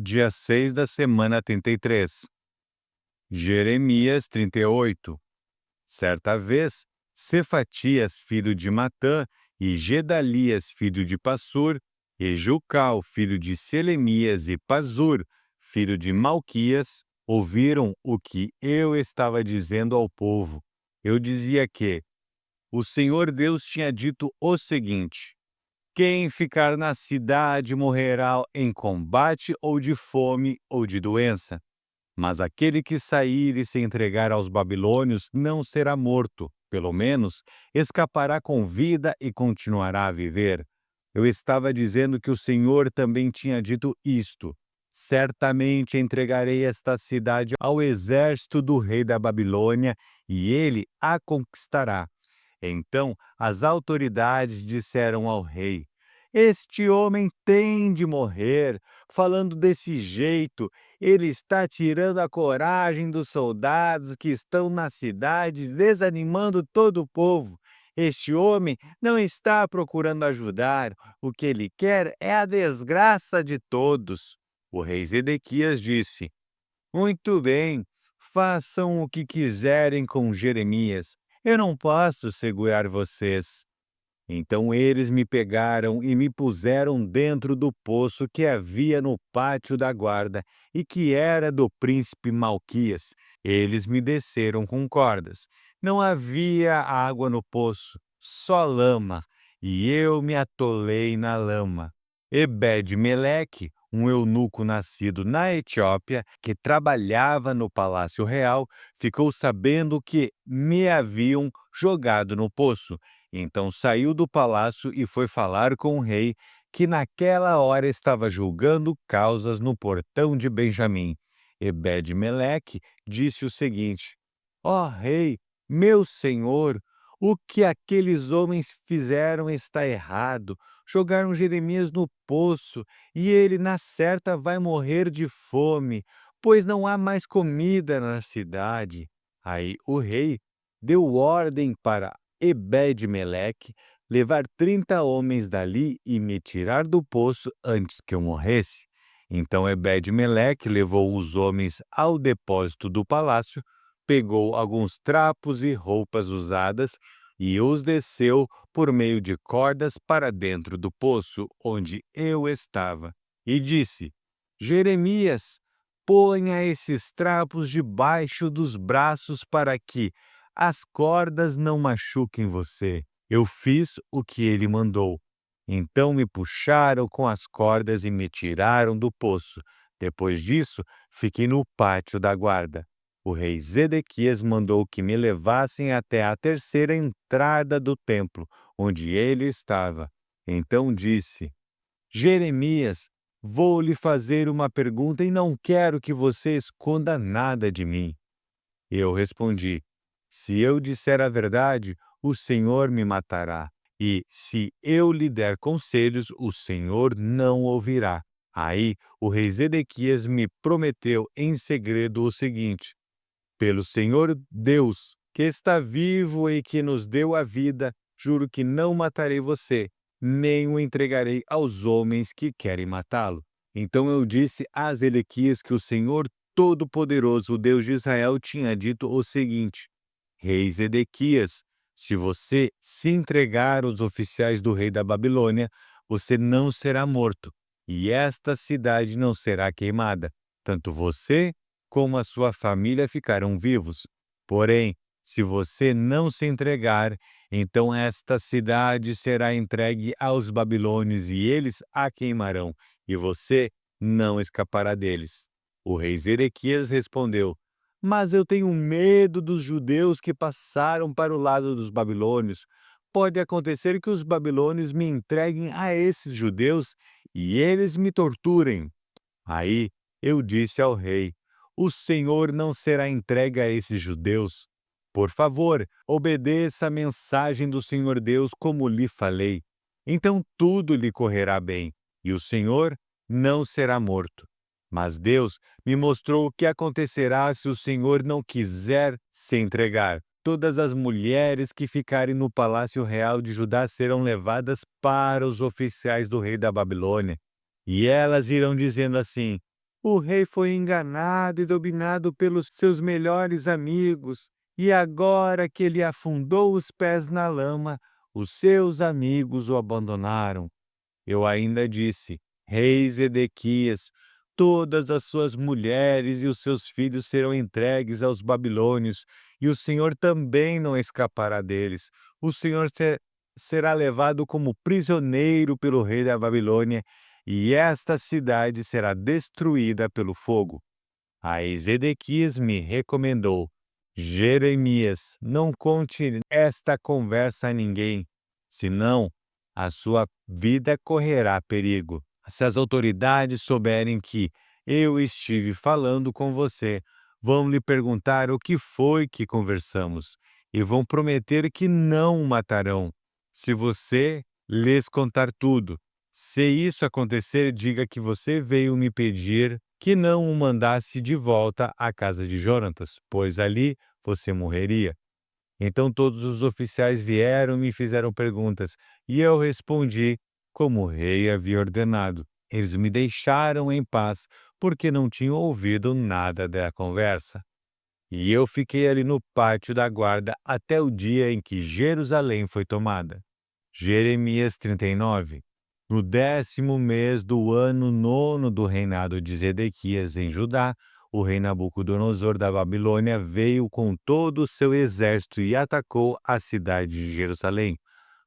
dia 6 da semana 33. Jeremias 38. Certa vez, Cefatias, filho de Matã, e Gedalias, filho de Passur, e Jucal, filho de Selemias, e Pazur, filho de Malquias, ouviram o que eu estava dizendo ao povo. Eu dizia que o Senhor Deus tinha dito o seguinte: quem ficar na cidade morrerá em combate ou de fome ou de doença. Mas aquele que sair e se entregar aos babilônios não será morto, pelo menos escapará com vida e continuará a viver. Eu estava dizendo que o Senhor também tinha dito isto: certamente entregarei esta cidade ao exército do rei da Babilônia, e ele a conquistará. Então as autoridades disseram ao rei: este homem tem de morrer. Falando desse jeito, ele está tirando a coragem dos soldados que estão na cidade, desanimando todo o povo. Este homem não está procurando ajudar, o que ele quer é a desgraça de todos. O rei Zedequias disse: muito bem, façam o que quiserem com Jeremias. Eu não posso segurar vocês. Então eles me pegaram e me puseram dentro do poço que havia no pátio da guarda e que era do príncipe Malquias. Eles me desceram com cordas. Não havia água no poço, só lama, e eu me atolei na lama. Ebed-Meleque, um eunuco nascido na Etiópia, que trabalhava no palácio real, ficou sabendo que me haviam jogado no poço. Então saiu do palácio e foi falar com o rei, que naquela hora estava julgando causas no portão de Benjamim. Ebed-Meleque disse o seguinte: ó rei, meu senhor, o que aqueles homens fizeram está errado. Jogaram Jeremias no poço, e ele na certa vai morrer de fome, pois não há mais comida na cidade. Aí o rei deu ordem para Ebed-Meleque levar 30 homens dali e me tirar do poço antes que eu morresse. Então Ebed-Meleque levou os homens ao depósito do palácio, pegou alguns trapos e roupas usadas e os desceu por meio de cordas para dentro do poço onde eu estava. E disse: Jeremias, ponha esses trapos debaixo dos braços para que as cordas não machuquem você. Eu fiz o que ele mandou. Então me puxaram com as cordas e me tiraram do poço. Depois disso, fiquei no pátio da guarda. O rei Zedequias mandou que me levassem até a terceira entrada do templo, onde ele estava. Então disse: Jeremias, vou lhe fazer uma pergunta e não quero que você esconda nada de mim. Eu respondi: se eu disser a verdade, o Senhor me matará. E se eu lhe der conselhos, o Senhor não ouvirá. Aí o rei Zedequias me prometeu em segredo o seguinte: pelo Senhor Deus, que está vivo e que nos deu a vida, juro que não matarei você, nem o entregarei aos homens que querem matá-lo. Então eu disse a Zedequias que o Senhor Todo-Poderoso, o Deus de Israel, tinha dito o seguinte: Rei Zedequias, se você se entregar aos oficiais do rei da Babilônia, você não será morto, e esta cidade não será queimada. Tanto você como a sua família ficarão vivos. Porém, se você não se entregar, então esta cidade será entregue aos babilônios e eles a queimarão, e você não escapará deles. O rei Zedequias respondeu: mas eu tenho medo dos judeus que passaram para o lado dos babilônios. Pode acontecer que os babilônios me entreguem a esses judeus e eles me torturem. Aí eu disse ao rei: o Senhor não será entregue a esses judeus. Por favor, obedeça a mensagem do Senhor Deus como lhe falei. Então tudo lhe correrá bem, e o Senhor não será morto. Mas Deus me mostrou o que acontecerá se o Senhor não quiser se entregar. Todas as mulheres que ficarem no palácio real de Judá serão levadas para os oficiais do rei da Babilônia. E elas irão dizendo assim: O rei foi enganado e dominado pelos seus melhores amigos, e agora que ele afundou os pés na lama, os seus amigos o abandonaram. Eu ainda disse: Rei Zedequias, todas as suas mulheres e os seus filhos serão entregues aos babilônios, e o Senhor também não escapará deles. O Senhor será levado como prisioneiro pelo rei da Babilônia, e esta cidade será destruída pelo fogo. Aí Zedequias me recomendou: Jeremias, não conte esta conversa a ninguém, senão a sua vida correrá perigo. Se as autoridades souberem que eu estive falando com você, vão lhe perguntar o que foi que conversamos e vão prometer que não o matarão. Se você lhes contar tudo, se isso acontecer, diga que você veio me pedir que não o mandasse de volta à casa de Jonatas, pois ali você morreria. Então todos os oficiais vieram e me fizeram perguntas, e eu respondi como o rei havia ordenado. Eles me deixaram em paz, porque não tinham ouvido nada da conversa. E eu fiquei ali no pátio da guarda até o dia em que Jerusalém foi tomada. Jeremias 39. No 10º mês do ano nono do reinado de Zedequias em Judá, o rei Nabucodonosor da Babilônia veio com todo o seu exército e atacou a cidade de Jerusalém.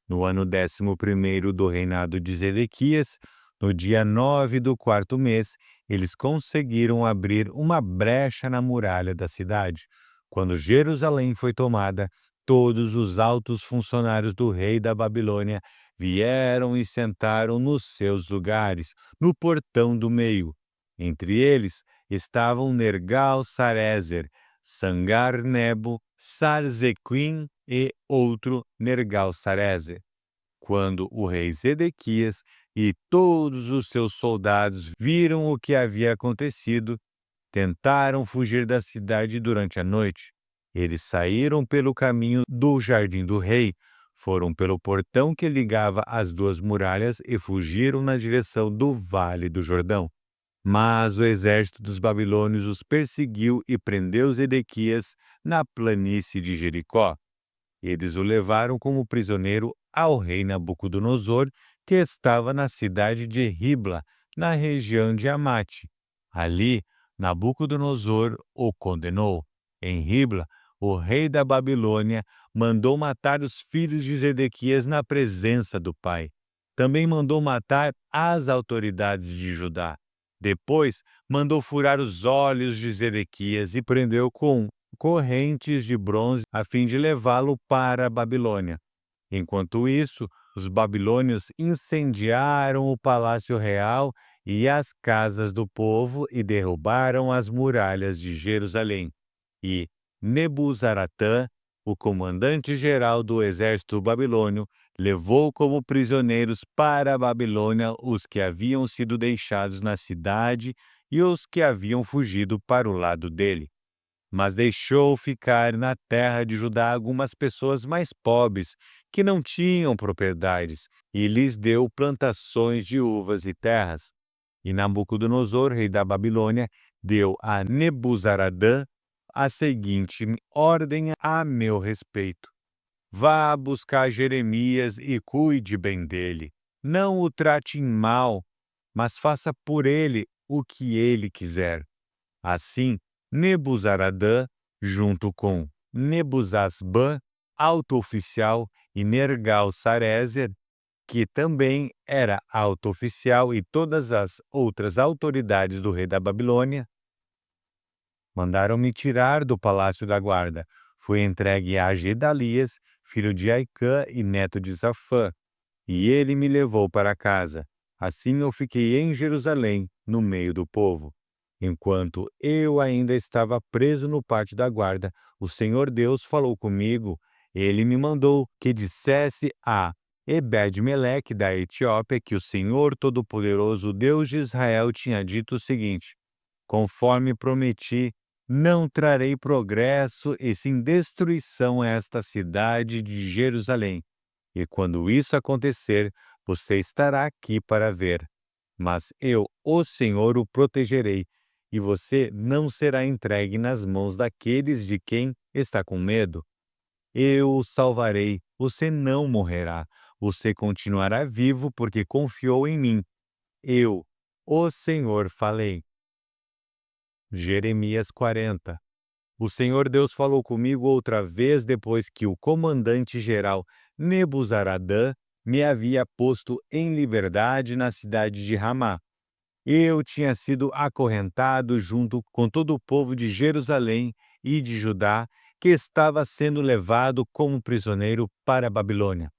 No ano 11º do reinado de Zedequias, no dia 9 do 4º mês, eles conseguiram abrir uma brecha na muralha da cidade. Quando Jerusalém foi tomada, todos os altos funcionários do rei da Babilônia vieram e sentaram nos seus lugares, no portão do meio. Entre eles estavam Nergal-Sarezer, Sangar-Nebo, Sarzequim e outro Nergal-Sarezer. Quando o rei Zedequias e todos os seus soldados viram o que havia acontecido, tentaram fugir da cidade durante a noite. Eles saíram pelo caminho do jardim do rei, foram pelo portão que ligava as duas muralhas e fugiram na direção do Vale do Jordão. Mas o exército dos babilônios os perseguiu e prendeu Zedequias na planície de Jericó. Eles o levaram como prisioneiro ao rei Nabucodonosor, que estava na cidade de Ribla, na região de Amate. Ali, Nabucodonosor o condenou. Em Ribla, o rei da Babilônia mandou matar os filhos de Zedequias na presença do pai. Também mandou matar as autoridades de Judá. Depois, mandou furar os olhos de Zedequias e prendeu com correntes de bronze a fim de levá-lo para a Babilônia. Enquanto isso, os babilônios incendiaram o palácio real e as casas do povo e derrubaram as muralhas de Jerusalém. E Nebuzaratã, o comandante-geral do exército babilônio, levou como prisioneiros para a Babilônia os que haviam sido deixados na cidade e os que haviam fugido para o lado dele. Mas deixou ficar na terra de Judá algumas pessoas mais pobres, que não tinham propriedades, e lhes deu plantações de uvas e terras. E Nabucodonosor, rei da Babilônia, deu a Nebuzaradã a seguinte ordem a meu respeito: vá buscar Jeremias e cuide bem dele. Não o trate mal, mas faça por ele o que ele quiser. Assim, Nebuzaradã, junto com Nebuzasbã, alto oficial, e Nergal-Sarezer, que também era alto oficial, e todas as outras autoridades do rei da Babilônia, mandaram-me tirar do palácio da guarda. Fui entregue a Gedalias, filho de Aicã e neto de Safã, e ele me levou para casa. Assim eu fiquei em Jerusalém, no meio do povo. Enquanto eu ainda estava preso no pátio da guarda, o Senhor Deus falou comigo. Ele me mandou que dissesse a Ebed-Meleque da Etiópia que o Senhor Todo-Poderoso, Deus de Israel, tinha dito o seguinte: conforme prometi, não trarei progresso e sim destruição a esta cidade de Jerusalém. E quando isso acontecer, você estará aqui para ver. Mas eu, o Senhor, o protegerei, e você não será entregue nas mãos daqueles de quem está com medo. Eu o salvarei, você não morrerá, você continuará vivo porque confiou em mim. Eu, o Senhor, falei. Jeremias 40. O Senhor Deus falou comigo outra vez depois que o comandante-geral Nebuzaradã me havia posto em liberdade na cidade de Ramá. Eu tinha sido acorrentado junto com todo o povo de Jerusalém e de Judá, que estava sendo levado como prisioneiro para a Babilônia.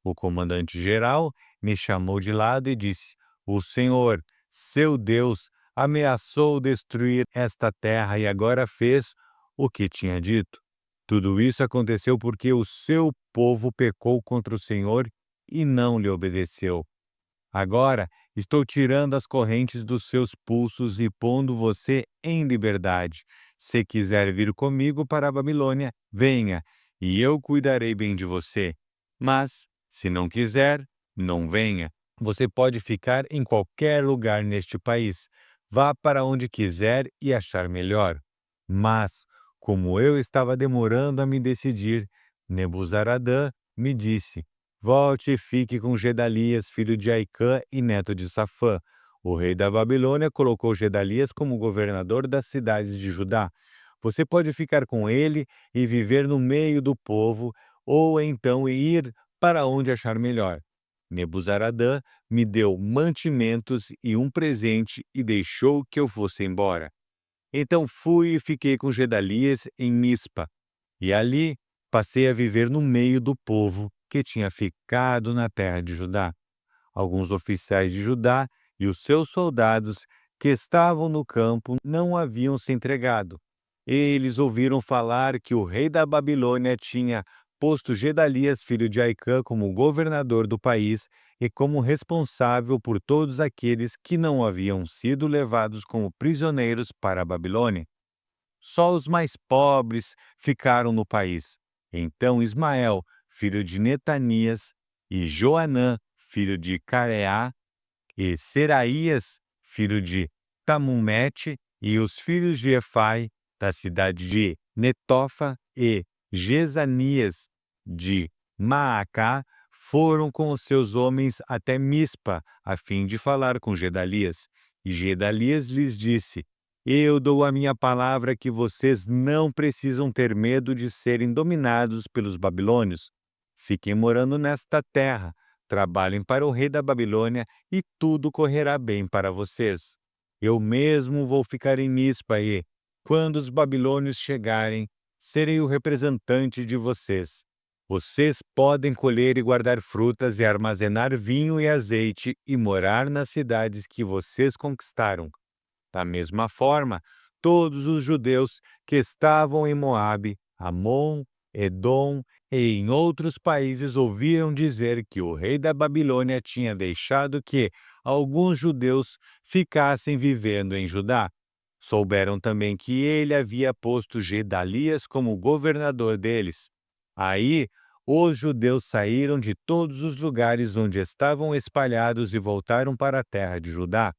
O comandante-geral me chamou de lado e disse: O Senhor, seu Deus, ameaçou destruir esta terra e agora fez o que tinha dito. Tudo isso aconteceu porque o seu povo pecou contra o Senhor e não lhe obedeceu. Agora estou tirando as correntes dos seus pulsos e pondo você em liberdade. Se quiser vir comigo para a Babilônia, venha, e eu cuidarei bem de você. Mas, se não quiser, não venha. Você pode ficar em qualquer lugar neste país. Vá para onde quiser e achar melhor. Mas, como eu estava demorando a me decidir, Nebuzaradã me disse: Volte e fique com Gedalias, filho de Aicã e neto de Safã. O rei da Babilônia colocou Gedalias como governador das cidades de Judá. Você pode ficar com ele e viver no meio do povo, ou então ir para onde achar melhor. Nebuzaradã me deu mantimentos e um presente e deixou que eu fosse embora. Então fui e fiquei com Gedalias em Mispa, e ali passei a viver no meio do povo que tinha ficado na terra de Judá. Alguns oficiais de Judá e os seus soldados que estavam no campo não haviam se entregado. Eles ouviram falar que o rei da Babilônia tinha posto Gedalias, filho de Aicã, como governador do país e como responsável por todos aqueles que não haviam sido levados como prisioneiros para a Babilônia. Só os mais pobres ficaram no país. Então Ismael, filho de Netanias, e Joanã, filho de Careá, e Seraías, filho de Tamumete, e os filhos de Efai, da cidade de Netofa, e Jezanias, de Maacá, foram com os seus homens até Mispa, a fim de falar com Gedalias. E Gedalias lhes disse: Eu dou a minha palavra que vocês não precisam ter medo de serem dominados pelos babilônios. Fiquem morando nesta terra, trabalhem para o rei da Babilônia e tudo correrá bem para vocês. Eu mesmo vou ficar em Mispa e, quando os babilônios chegarem, serei o representante de vocês. Vocês podem colher e guardar frutas e armazenar vinho e azeite e morar nas cidades que vocês conquistaram. Da mesma forma, todos os judeus que estavam em Moabe, Amon, Edom e em outros países ouviram dizer que o rei da Babilônia tinha deixado que alguns judeus ficassem vivendo em Judá. Souberam também que ele havia posto Gedalias como governador deles. Aí, os judeus saíram de todos os lugares onde estavam espalhados e voltaram para a terra de Judá.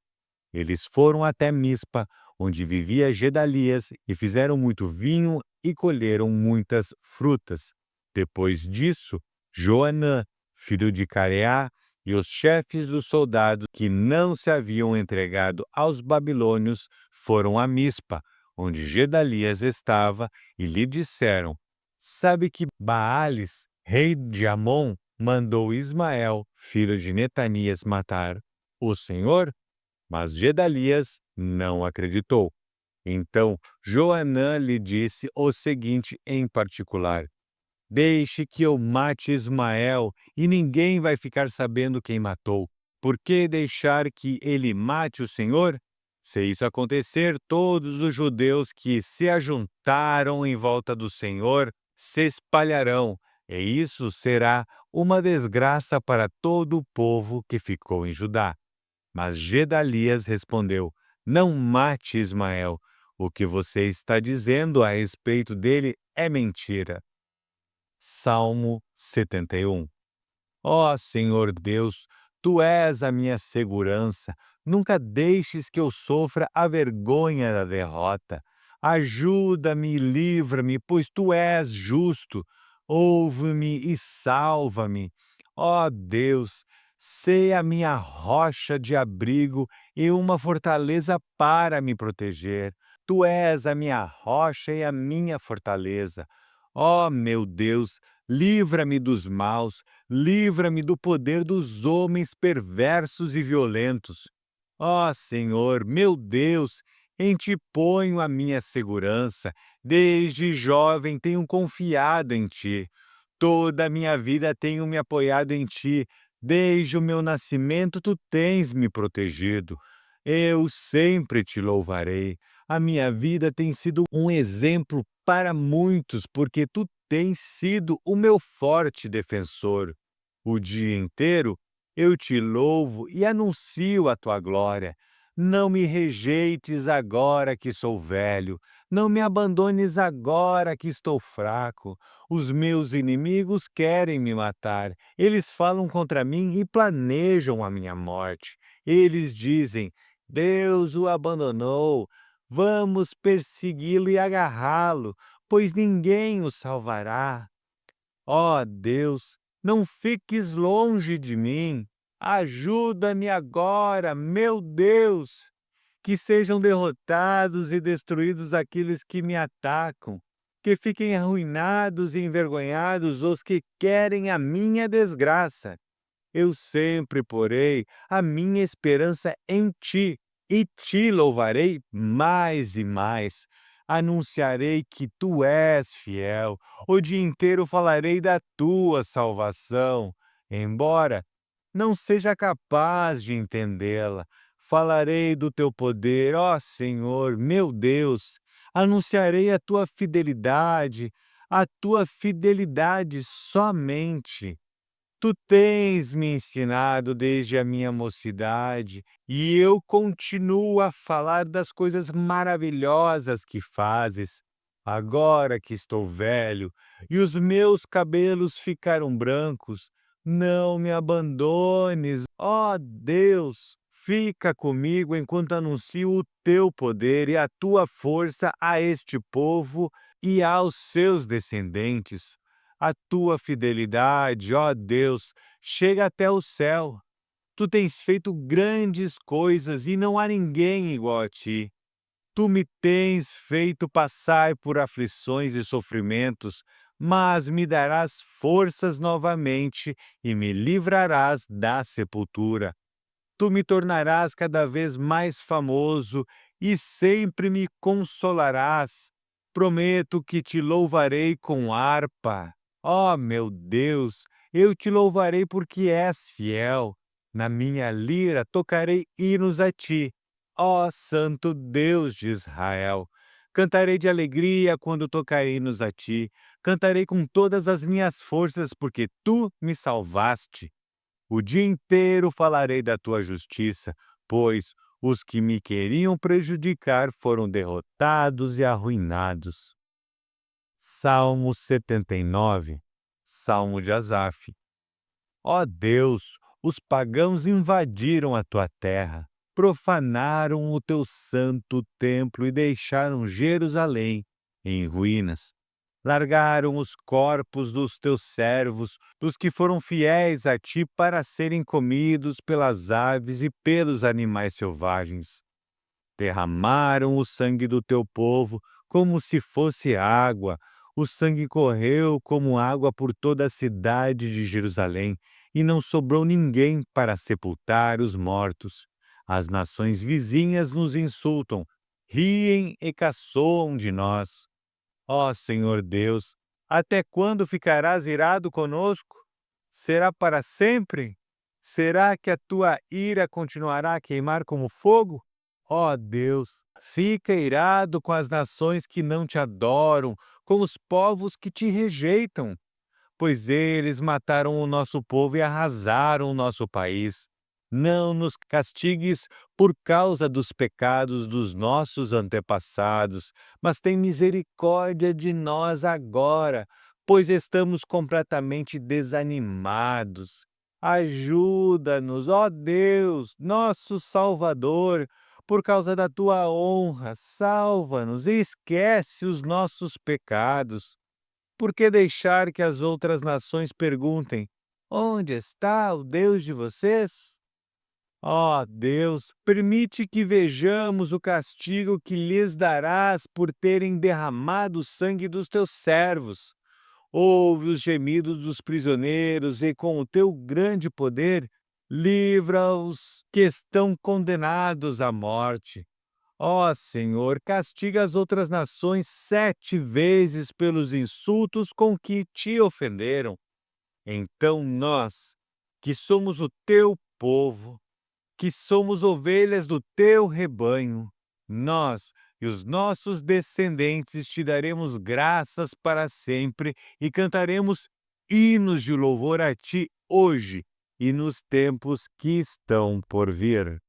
Eles foram até Mispa, onde vivia Gedalias, e fizeram muito vinho e colheram muitas frutas. Depois disso, Joanã, filho de Careá, e os chefes dos soldados que não se haviam entregado aos babilônios foram a Mispa, onde Gedalias estava, e lhe disseram: Sabe que Baales, rei de Amon, mandou Ismael, filho de Netanias, matar o Senhor? Mas Gedalias não acreditou. Então Joanã lhe disse o seguinte em particular: Deixe que eu mate Ismael, e ninguém vai ficar sabendo quem matou. Por que deixar que ele mate o Senhor? Se isso acontecer, todos os judeus que se ajuntaram em volta do Senhor se espalharão, e isso será uma desgraça para todo o povo que ficou em Judá. Mas Gedalias respondeu: Não mate Ismael. O que você está dizendo a respeito dele é mentira. Salmo 71. Ó Senhor Deus, tu és a minha segurança, Nunca deixes que eu sofra a vergonha da derrota. Ajuda-me e livra-me, pois tu és justo. Ouve-me e salva-me. Ó Deus, sei a minha rocha de abrigo e uma fortaleza para me proteger. Tu és a minha rocha e a minha fortaleza. Ó meu Deus, livra-me dos maus, livra-me do poder dos homens perversos e violentos. Ó Senhor, meu Deus, em ti ponho a minha segurança. Desde jovem tenho confiado em ti. Toda a minha vida tenho me apoiado em ti. Desde o meu nascimento tu tens me protegido. Eu sempre te louvarei. A minha vida tem sido um exemplo para muitos, porque tu tens sido o meu forte defensor. O dia inteiro eu te louvo e anuncio a tua glória. Não me rejeites agora que sou velho, não me abandones agora que estou fraco. Os meus inimigos querem me matar, eles falam contra mim e planejam a minha morte. Eles dizem: Deus o abandonou, vamos persegui-lo e agarrá-lo, pois ninguém o salvará. Ó Deus, não fiques longe de mim. Ajuda-me agora, meu Deus. Que sejam derrotados e destruídos aqueles que me atacam. Que fiquem arruinados e envergonhados os que querem a minha desgraça. Eu sempre porei a minha esperança em ti e te louvarei mais e mais. Anunciarei que tu és fiel. O dia inteiro falarei da tua salvação. Embora não seja capaz de entendê-la, falarei do teu poder, ó Senhor, meu Deus. Anunciarei a tua fidelidade somente. Tu tens me ensinado desde a minha mocidade, e eu continuo a falar das coisas maravilhosas que fazes. Agora que estou velho e os meus cabelos ficaram brancos, não me abandones, ó Deus. Fica comigo enquanto anuncio o teu poder e a tua força a este povo e aos seus descendentes. A tua fidelidade, ó Deus, chega até o céu. Tu tens feito grandes coisas e não há ninguém igual a ti. Tu me tens feito passar por aflições e sofrimentos, mas me darás forças novamente e me livrarás da sepultura. Tu me tornarás cada vez mais famoso e sempre me consolarás. Prometo que te louvarei com harpa. Ó meu Deus, eu te louvarei porque és fiel. Na minha lira tocarei hinos a ti, ó Santo Deus de Israel. Cantarei de alegria quando tocarei hinos a ti. Cantarei com todas as minhas forças porque tu me salvaste. O dia inteiro falarei da tua justiça, pois os que me queriam prejudicar foram derrotados e arruinados. Salmo 79, Salmo de Asaf. Ó Deus, os pagãos invadiram a tua terra, profanaram o teu santo templo e deixaram Jerusalém em ruínas. Largaram os corpos dos teus servos, dos que foram fiéis a ti, para serem comidos pelas aves e pelos animais selvagens. Derramaram o sangue do teu povo como se fosse água. O sangue correu como água por toda a cidade de Jerusalém, e não sobrou ninguém para sepultar os mortos. As nações vizinhas nos insultam, riem e caçoam de nós. Ó Senhor Deus, até quando ficarás irado conosco? Será para sempre? Será que a tua ira continuará a queimar como fogo? Ó Deus, fica irado com as nações que não te adoram, com os povos que te rejeitam, pois eles mataram o nosso povo e arrasaram o nosso país. Não nos castigues por causa dos pecados dos nossos antepassados, mas tem misericórdia de nós agora, pois estamos completamente desanimados. Ajuda-nos, ó Deus, nosso Salvador, por causa da tua honra, salva-nos e esquece os nossos pecados. Por que deixar que as outras nações perguntem: onde está o Deus de vocês? Ó Deus, permite que vejamos o castigo que lhes darás por terem derramado o sangue dos teus servos. Ouve os gemidos dos prisioneiros e, com o teu grande poder, livra-os que estão condenados à morte. Ó Senhor, castiga as outras nações 7 vezes pelos insultos com que te ofenderam. Então nós, que somos o teu povo, que somos ovelhas do teu rebanho, nós e os nossos descendentes te daremos graças para sempre e cantaremos hinos de louvor a ti hoje e nos tempos que estão por vir.